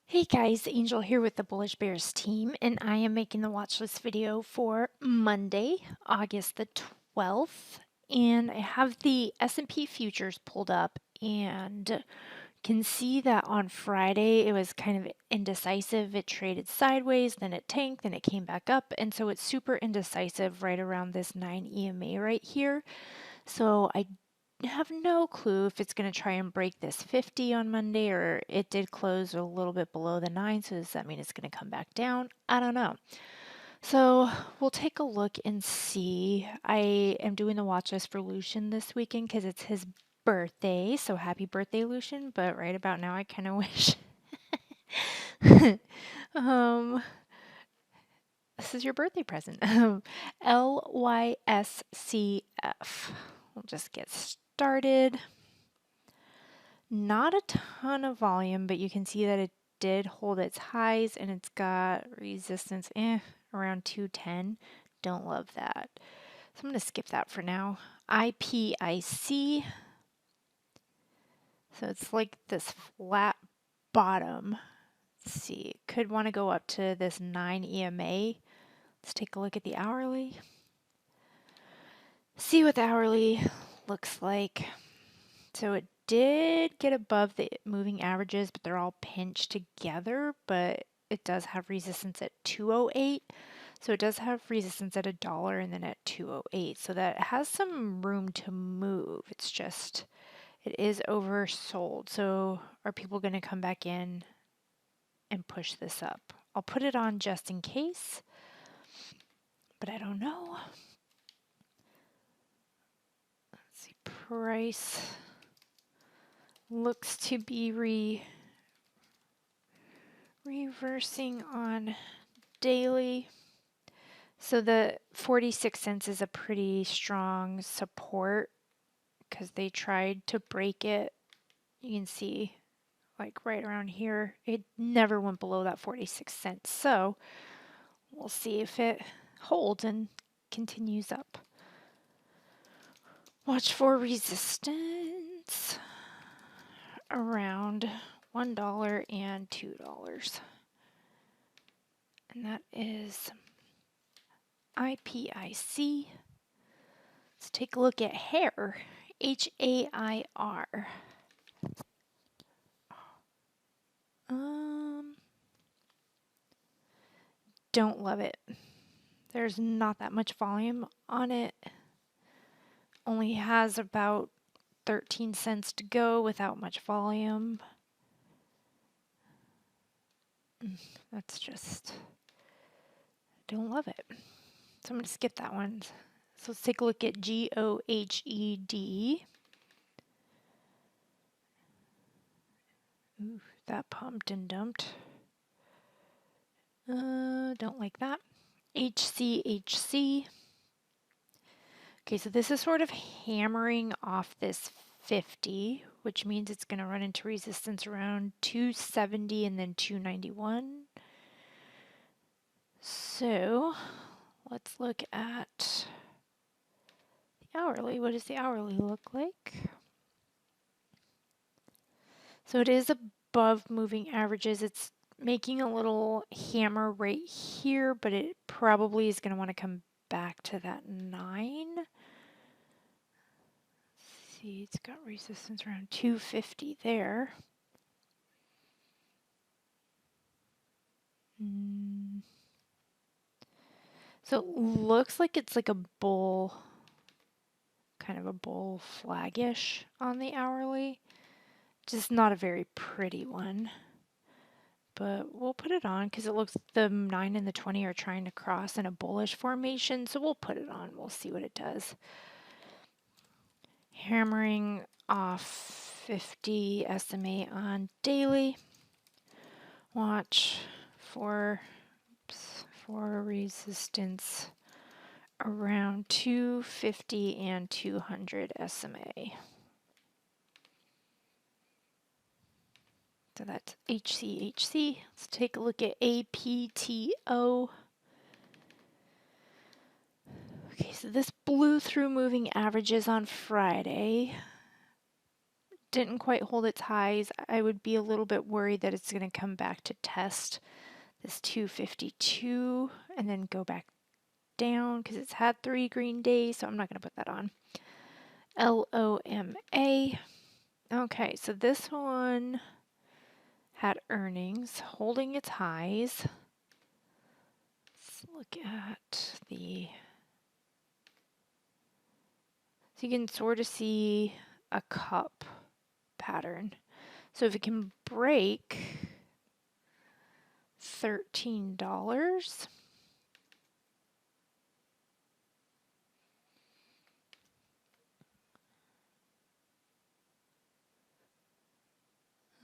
Hey guys, Angel here with the Bullish Bears team, and I am making the watch list video for Monday, August the 12th. And I have the S&P futures pulled up and can see that on Friday it was kind of indecisive. It traded sideways, then it tanked, then it came back up, and so it's super indecisive right around this 9 EMA right here. So I have no clue if it's going to try and break this 50 on Monday, or it did close a little bit below the 9. So does that mean it's going to come back down? I don't know. So we'll take a look and see. I am doing the watch list for Lucian this weekend because it's his birthday. So happy birthday, Lucian. But right about now, I kind of wish. um, this is your birthday present. LYSCF. We'll just get started. Not a ton of volume, but you can see that it did hold its highs and it's got resistance around 210. Don't love that. So I'm going to skip that for now. IPIC. So it's like this flat bottom. Let's see. Could want to go up to this 9 EMA. Let's take a look at the hourly. See what the hourly looks like. So it did get above the moving averages, but they're all pinched together, but it does have resistance at 208. So it does have resistance at $1 and then at 208. So that has some room to move. It's just, it is oversold. So are people going to come back in and push this up? I'll put it on just in case, but I don't know. Let's see, price looks to be reversing on daily. So the 46 cents is a pretty strong support because they tried to break it. You can see like right around here, it never went below that 46 cents. So we'll see if it holds and continues up. Watch for resistance around $1 and $2. And that is IPIC. Let's take a look at hair. HAIR. Don't love it. There's not that much volume on it. Only has about 13 cents to go without much volume. That's just, don't love it. So I'm going to skip that one. So let's take a look at GOHED. Ooh, that pumped and dumped. Don't like that. HCHC. Okay, so this is sort of hammering off this 50, which means it's going to run into resistance around 270 and then 291. So let's look at the hourly. What does the hourly look like? So it is above moving averages. It's making a little hammer right here, but it probably is going to want to come back to that 9. See, it's got resistance around 250 there. So it looks like it's like a bull, kind of a bull flagish on the hourly. Just not a very pretty one. But we'll put it on because it looks the 9 and the 20 are trying to cross in a bullish formation. So we'll put it on. We'll see what it does. Hammering off 50 SMA on daily. Watch for resistance around 250 and 200 SMA. So that's HCHC. Let's take a look at APTO. Okay, so this blew through moving averages on Friday. didn't quite hold its highs. I would be a little bit worried that it's going to come back to test this 252 and then go back down because it's had 3 green days, so I'm not going to put that on. LOMA. Okay, so this one had earnings holding its highs. Let's look at the... So you can sort of see a cup pattern. So if it can break $13, let's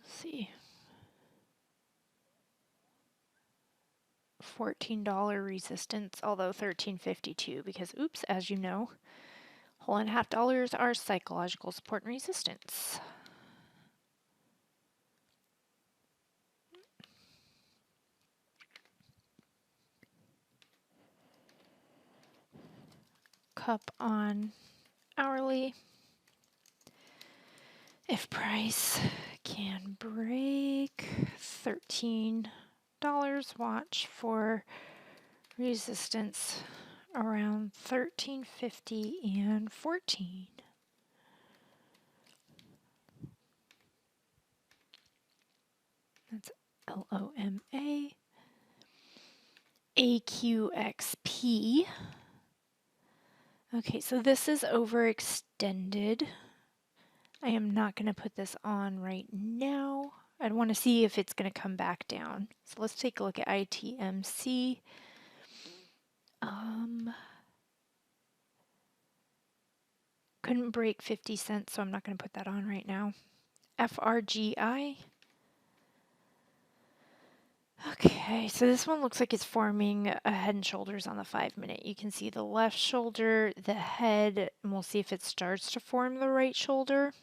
see, $14 resistance, although $13.52 because, oops, as you know, $1.50 are psychological support and resistance. Cup on hourly. If price can break $13, watch for resistance around $13.50 and $14. That's LOMA. AQXP. Okay, so this is overextended. I am not going to put this on right now. I'd want to see if it's going to come back down. So let's take a look at ITMC. Couldn't break 50 cents, so I'm not going to put that on right now. FRGI. Okay, so this one looks like it's forming a head and shoulders on the 5-minute. You can see the left shoulder, the head, and we'll see if it starts to form the right shoulder.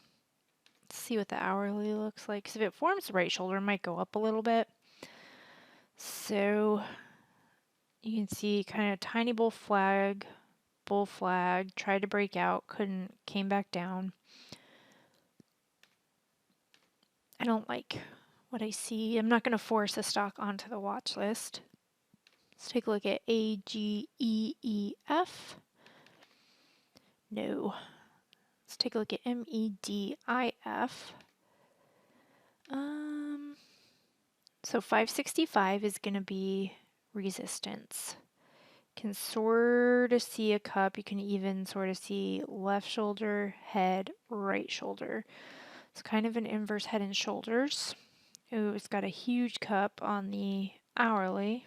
Let's see what the hourly looks like. Because if it forms the right shoulder, it might go up a little bit. So you can see kind of tiny bull flag, tried to break out, couldn't, came back down. I don't like what I see. I'm not going to force a stock onto the watch list. Let's take a look at AGEEF. No. Let's take a look at MEDIF. So 565 is going to be resistance. Can sort of see a cup. You can even sort of see left shoulder, head, right shoulder. It's kind of an inverse head and shoulders. Ooh, it's got a huge cup on the hourly.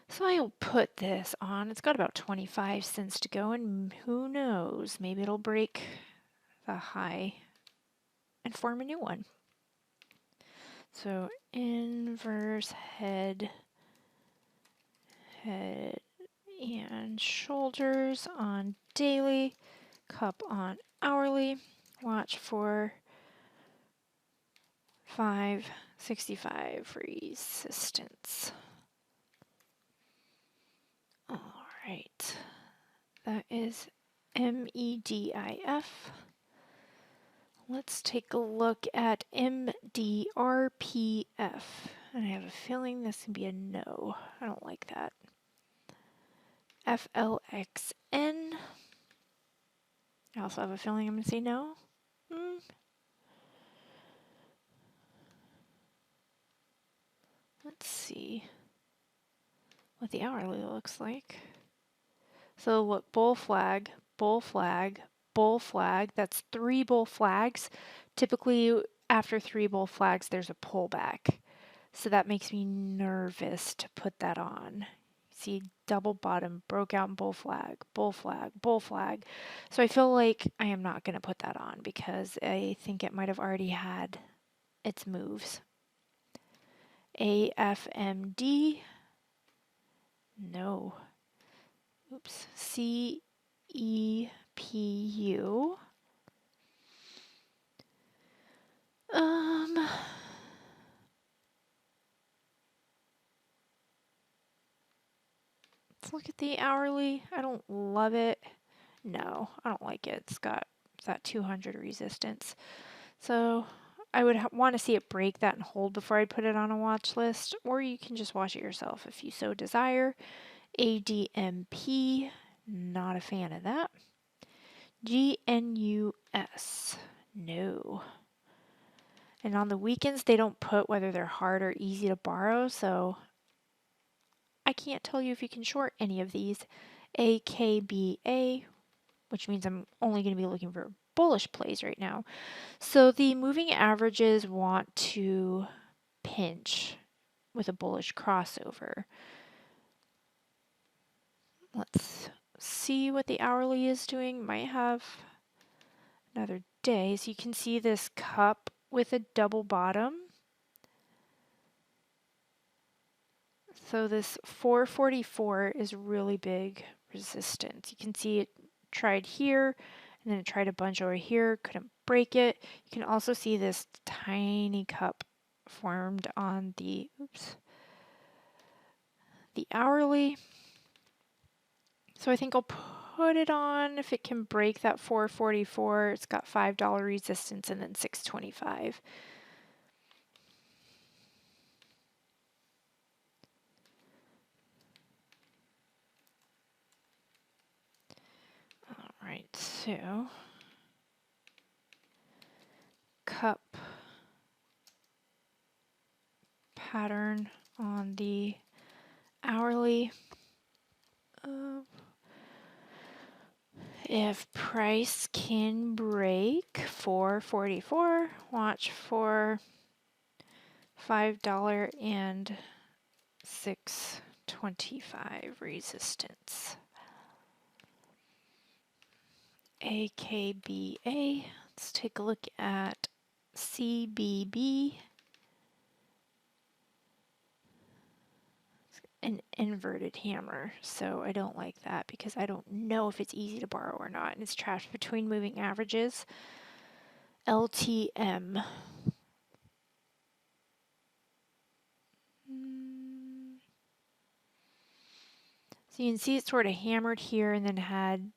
So I'll put this on. It's got about 25 cents to go, and who knows, maybe it'll break the high and form a new one. So inverse head and shoulders on daily, cup on hourly. Watch for 565 resistance. All right, that is MEDIF. Let's take a look at MDRPF. And I have a feeling this can be a no. I don't like that. FLXN. I also have a feeling I'm going to say no. Let's see what the hourly looks like. So look, bull flag, bull flag, bull flag. That's 3 bull flags. Typically, after 3 bull flags, there's a pullback. So that makes me nervous to put that on. See, double bottom, broke out in bull flag, bull flag, bull flag. So I feel like I am not going to put that on because I think it might have already had its moves. AFMD. No. Oops. CEPU. Let's look at the hourly. I don't love it. No, I don't like it. It's got that 200 resistance. So I would want to see it break that and hold before I put it on a watch list, or you can just watch it yourself if you so desire. ADMP, not a fan of that. GNUS, no. And on the weekends, they don't put whether they're hard or easy to borrow, so I can't tell you if you can short any of these. AKBA, which means I'm only going to be looking for bullish plays right now. So the moving averages want to pinch with a bullish crossover. Let's see what the hourly is doing. Might have another day. So you can see this cup with a double bottom. So this 444 is really big resistance. You can see it tried here and then it tried a bunch over here, couldn't break it. You can also see this tiny cup formed on the, the hourly. So I think I'll put it on if it can break that 444. It's got $5 resistance and then 625. All right, so cup pattern on the hourly. If price can break 444, watch for $5 and 625 resistance. AKBA, let's take a look at CBB. An inverted hammer, so I don't like that because I don't know if it's easy to borrow or not, and it's trapped between moving averages. LTM. So you can see it sort of hammered here and then had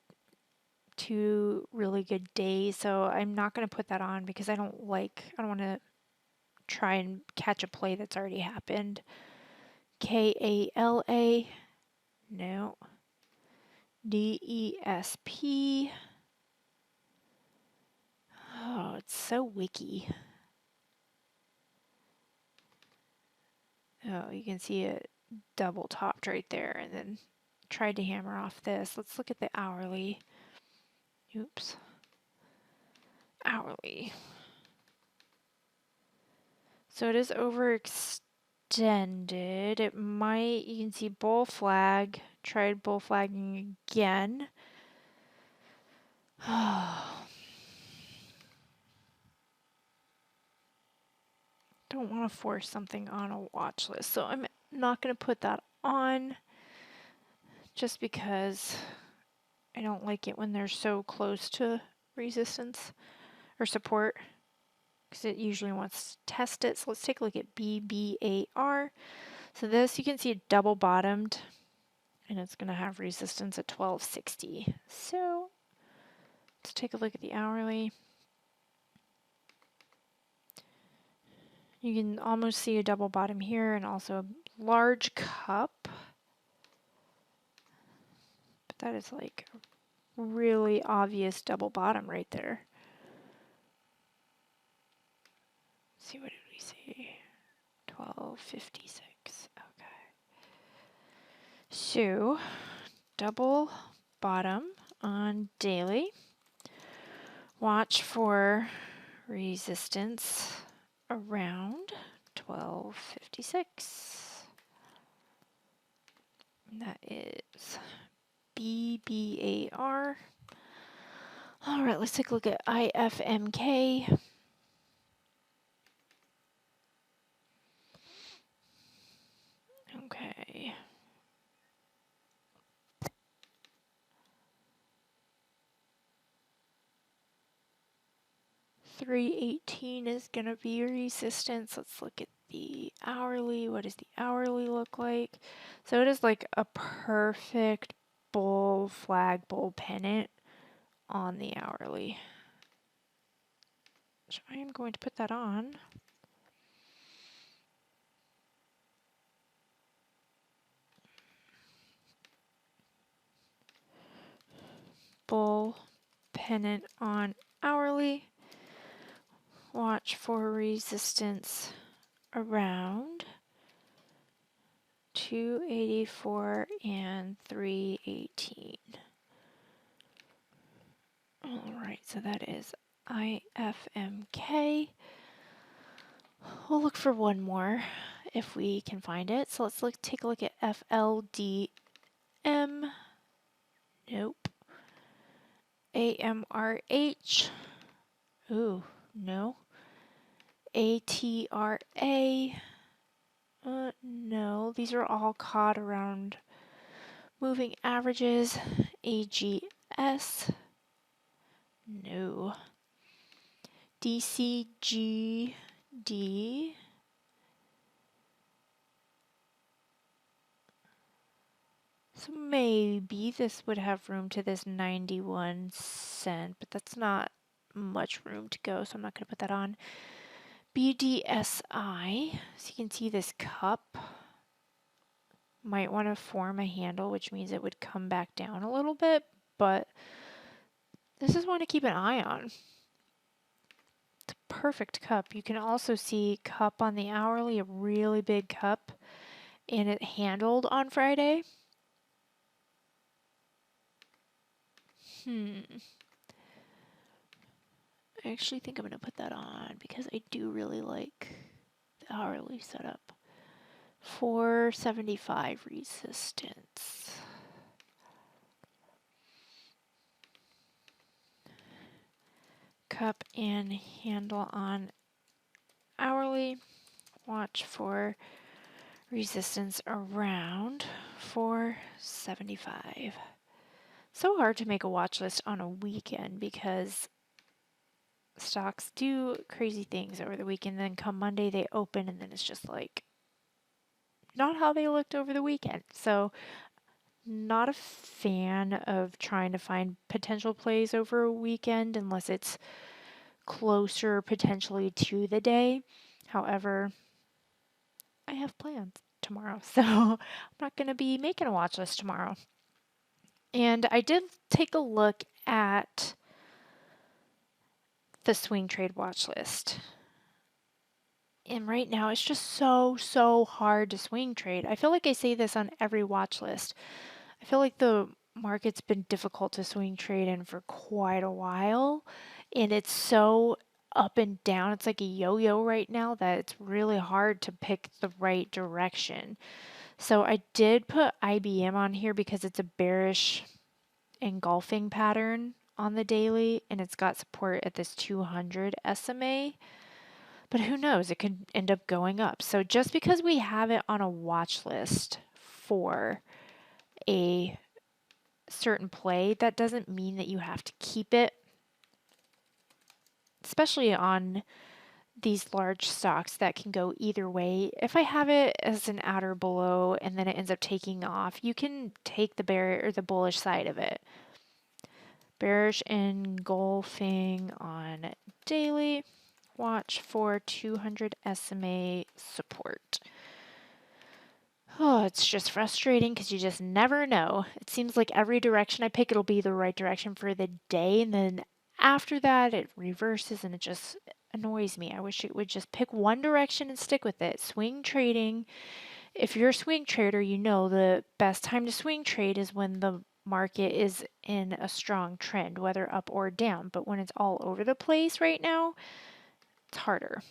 2 really good days, so I'm not going to put that on because I don't want to try and catch a play that's already happened. KALA, no. DESP. Oh, it's so wiki. Oh, you can see it double topped right there and then tried to hammer off this. Let's look at the hourly. Oops. Hourly. So it is overextended. It might, you can see bull flag, tried bull flagging again. Don't want to force something on a watch list, so I'm not going to put that on just because I don't like it when they're so close to resistance or support because it usually wants to test it. So let's take a look at BBAR. So this, you can see it double bottomed and it's going to have resistance at 1260. So let's take a look at the hourly. You can almost see a double bottom here and also a large cup. But that is like a really obvious double bottom right there. Let's see, what did we see? 1256. Okay. So, double bottom on daily. Watch for resistance around 1256. And that is BBAR. All right, let's take a look at IFMK. Okay. $3.18 is going to be resistance. Let's look at the hourly. What does the hourly look like? So it is like a perfect bull flag, bull pennant on the hourly. So I am going to put that on. Bull pennant on hourly. Watch for resistance around 284 and 318. Alright, so that is IFMK. We'll look for one more if we can find it. So let's take a look at FLDM. Nope. AMRH. Ooh, no. ATRA. No, these are all caught around moving averages. AGS. No. DCGD. So maybe this would have room to this 91 cent, but that's not much room to go, so I'm not going to put that on. BDSI, so you can see this cup might want to form a handle, which means it would come back down a little bit, but this is one to keep an eye on. It's a perfect cup. You can also see cup on the hourly, a really big cup, and it handled on Friday. I actually think I'm going to put that on because I do really like the hourly setup. 475 resistance. Cup and handle on hourly. Watch for resistance around 475. So hard to make a watch list on a weekend because stocks do crazy things over the weekend. Then come Monday they open and then it's just like not how they looked over the weekend. So not a fan of trying to find potential plays over a weekend unless it's closer potentially to the day. However, I have plans tomorrow, so I'm not going to be making a watch list tomorrow. And I did take a look at the swing trade watch list. And right now it's just so hard to swing trade. I feel like I say this on every watch list. I feel like the market's been difficult to swing trade in for quite a while, and it's so up and down. It's like a yo-yo right now that it's really hard to pick the right direction. So I did put IBM on here because it's a bearish engulfing pattern on the daily, and it's got support at this 200 SMA. But who knows? It could end up going up. So just because we have it on a watch list for a certain play, that doesn't mean that you have to keep it, especially on these large stocks that can go either way. If I have it as an at or below and then it ends up taking off, you can take the bear or the bullish side of it. Bearish engulfing on daily. Watch for 200 SMA support. Oh, it's just frustrating because you just never know. It seems like every direction I pick, it'll be the right direction for the day, and then after that, it reverses and it just annoys me. I wish it would just pick one direction and stick with it. Swing trading, if you're a swing trader, you know the best time to swing trade is when the market is in a strong trend, whether up or down. But when it's all over the place right now, it's harder.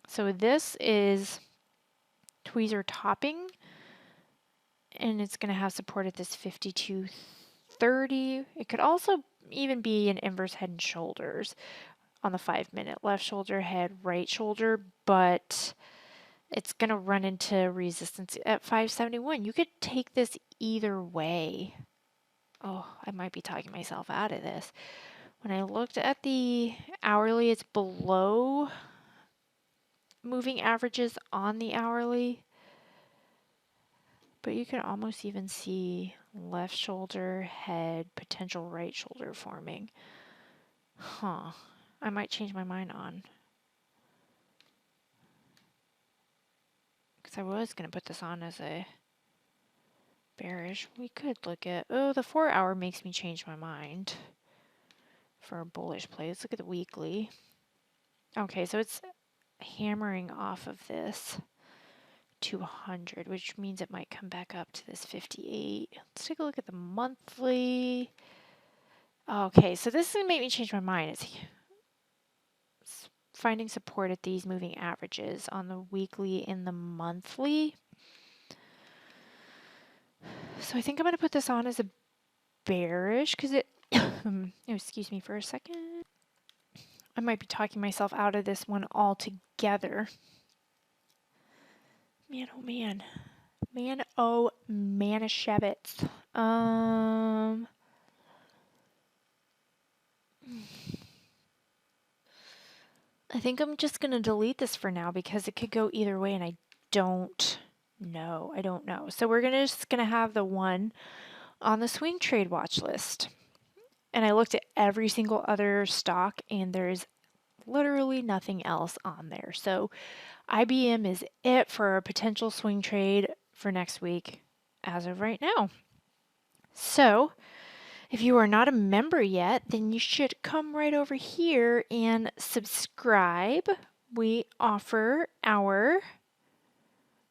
So this is tweezer topping, and it's going to have support at this 52.30. It could also even be an inverse head and shoulders on the 5-minute. Left shoulder, head, right shoulder, but it's going to run into resistance at 571. You could take this either way. Oh, I might be talking myself out of this. When I looked at the hourly, it's below moving averages on the hourly. But you can almost even see left shoulder, head, potential right shoulder forming. Huh. I might change my mind on. Because I was going to put this on as a bearish. We could look at, oh, the 4 hour makes me change my mind for a bullish play. Let's look at the weekly. Okay, so it's hammering off of this 200, which means it might come back up to this 58. Let's take a look at the monthly. Okay, so this is going to make me change my mind. It's finding support at these moving averages on the weekly and the monthly. So I think I'm going to put this on as a bearish because it, excuse me for a second. I might be talking myself out of this one altogether. Man, oh man. Man, oh Manischewitz. I think I'm just going to delete this for now because it could go either way and I don't know. I don't know. So we're just going to have the one on the swing trade watch list. And I looked at every single other stock and there's literally nothing else on there. So IBM is it for a potential swing trade for next week as of right now. So if you are not a member yet, then you should come right over here and subscribe. We offer our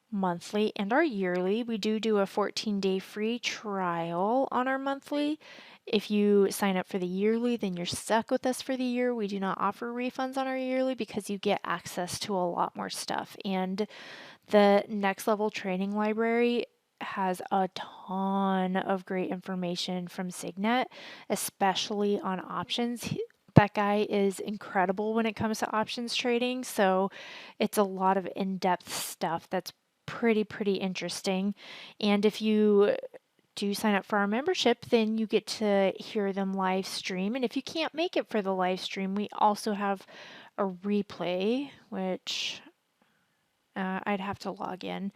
monthly and our yearly. We do a 14-day free trial on our monthly. If you sign up for the yearly, then you're stuck with us for the year. We do not offer refunds on our yearly because you get access to a lot more stuff. And the Next Level Training Library has a ton of great information from Signet, especially on options. That guy is incredible when it comes to options trading. So it's a lot of in-depth stuff that's pretty interesting. And if you do sign up for our membership, then you get to hear them live stream. And if you can't make it for the live stream, we also have a replay, which I'd have to log in.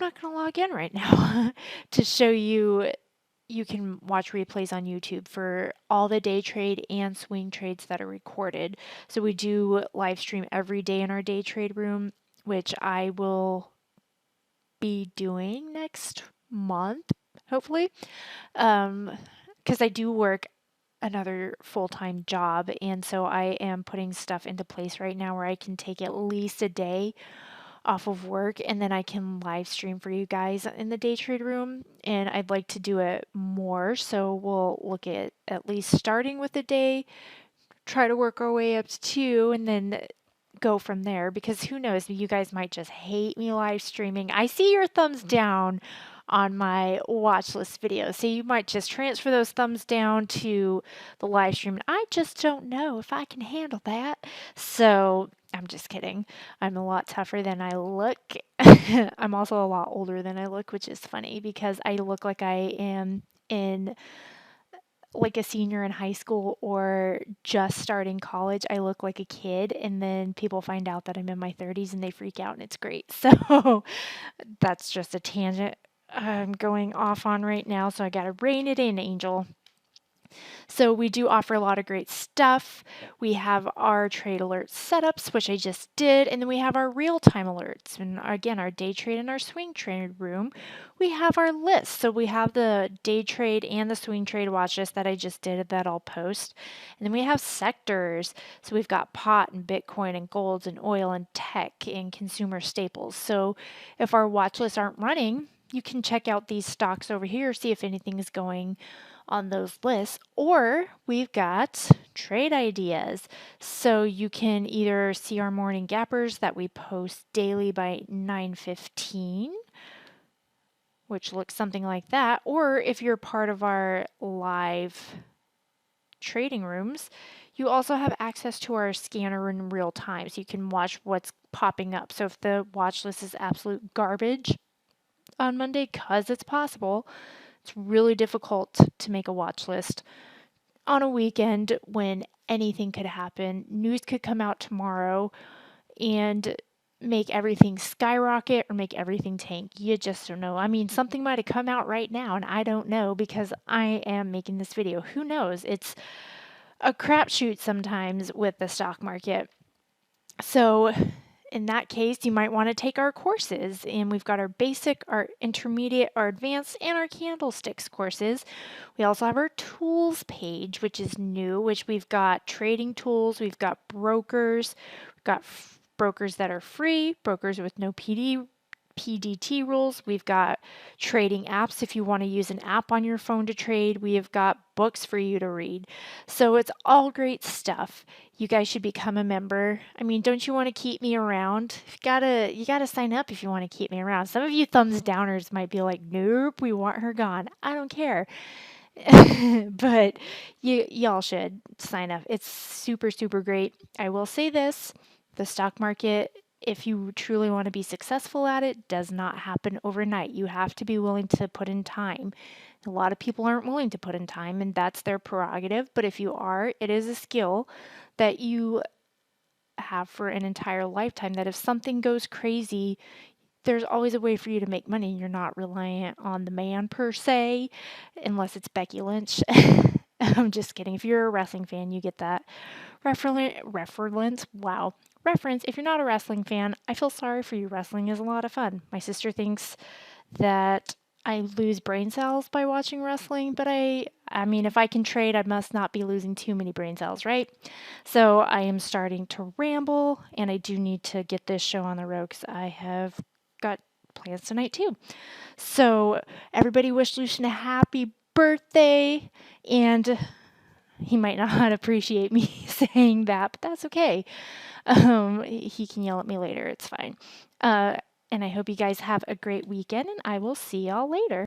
I'm not going to log in right now to show you. You can watch replays on YouTube for all the day trade and swing trades that are recorded. So we do live stream every day in our day trade room, which I will be doing next month, hopefully, because I do work another full-time job, and so I am putting stuff into place right now where I can take at least a day off of work and then I can live stream for you guys in the day trade room, and I'd like to do it more, so we'll look at least starting with a day, try to work our way up to 2, and then go from there, because who knows, you guys might just hate me live streaming. I see your thumbs down on my watch list video, so you might just transfer those thumbs down to the live stream. I just don't know if I can handle that. So I'm just kidding. I'm a lot tougher than I look. I'm also a lot older than I look, which is funny because I look like I am in like a senior in high school or just starting college. I look like a kid, and then people find out that I'm in my 30s and they freak out, and it's great. So that's just a tangent I'm going off on right now, so I got to rein it in, Angel. So we do offer a lot of great stuff. We have our trade alert setups, which I just did, and then we have our real-time alerts. And again, our day trade and our swing trade room, we have our list. So we have the day trade and the swing trade watch list that I just did that I'll post. And then we have sectors. So we've got pot and Bitcoin and golds and oil and tech and consumer staples. So if our watch lists aren't running, you can check out these stocks over here, see if anything is going on those lists, or we've got trade ideas. So you can either see our morning gappers that we post daily by 9:15, which looks something like that, or if you're part of our live trading rooms, you also have access to our scanner in real time, so you can watch what's popping up. So if the watch list is absolute garbage on Monday, because it's possible, it's really difficult to make a watch list on a weekend when anything could happen. News could come out tomorrow and make everything skyrocket or make everything tank. You just don't know. I mean, something might have come out right now and I don't know because I am making this video. Who knows? It's a crapshoot sometimes with the stock market. So in that case, you might want to take our courses, and we've got our basic, our intermediate, our advanced, and our candlesticks courses. We also have our tools page, which is new, which we've got trading tools, we've got brokers, we've got brokers that are free, brokers with no PDT rules. We've got trading apps if you want to use an app on your phone to trade. We have got books for you to read. So it's all great stuff. You guys should become a member. I mean, don't you want to keep me around? You gotta sign up if you want to keep me around. Some of you thumbs downers might be like, nope, we want her gone. I don't care. But y'all should sign up. It's super, super great. I will say this, the stock market, if you truly want to be successful at it, does not happen overnight. You have to be willing to put in time. A lot of people aren't willing to put in time, and that's their prerogative. But if you are, it is a skill that you have for an entire lifetime, that if something goes crazy, there's always a way for you to make money. You're not reliant on the man per se, unless it's Becky Lynch. I'm just kidding. If you're a wrestling fan, you get that reference. Wow. Reference. If you're not a wrestling fan, I feel sorry for you. Wrestling is a lot of fun. My sister thinks that I lose brain cells by watching wrestling, but I mean, if I can trade, I must not be losing too many brain cells, right? So I am starting to ramble, and I do need to get this show on the road because I have got plans tonight too. So everybody wish Lucian a happy birthday, and he might not appreciate me saying that, but that's okay. He can yell at me later. It's fine. And I hope you guys have a great weekend, and I will see y'all later.